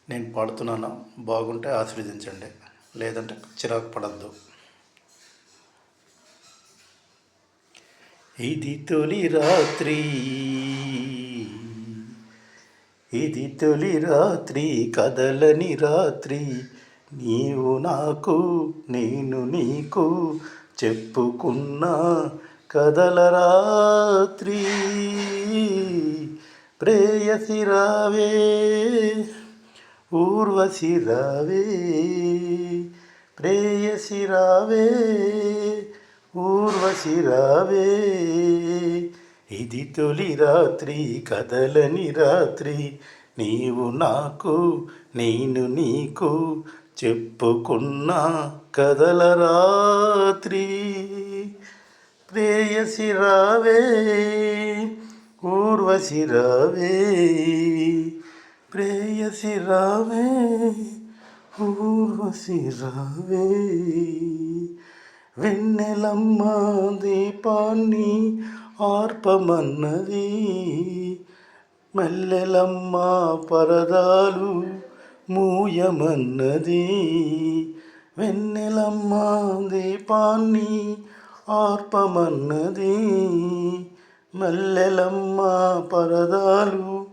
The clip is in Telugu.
నేను పాడుతున్నాను, బాగుంటే ఆశీర్వదించండి, లేదంటే చిరాకు పడద్దు. ఇది తొలి రాత్రి, ఇది తొలి రాత్రి, కదలని రాత్రి, నీవు నాకు నేను నీకు చెప్పుకున్న కదల రాత్రి. ప్రేయసి రావే, ఊర్వశి రావే, ప్రేయసి రావే, ఊర్వశి రావే. ఇది తొలి రాత్రి, కదలని రాత్రి, నీవు నాకు నేను నీకు చెప్పుకున్న కదల రాత్రి. ప్రేయసి రావే, ఊర్వశి రావే, ప్రేయసి రావే, ఊర్వశి రావే. వెన్నెలమ్మ దీపాన్ని ఆర్పమన్నది, మల్లెలమ్మ పరదాలు మూయమన్నది. వెన్నెలమ్మ దీపాన్ని ఆర్పమన్నది, మల్లెలమ్మ పరదాలు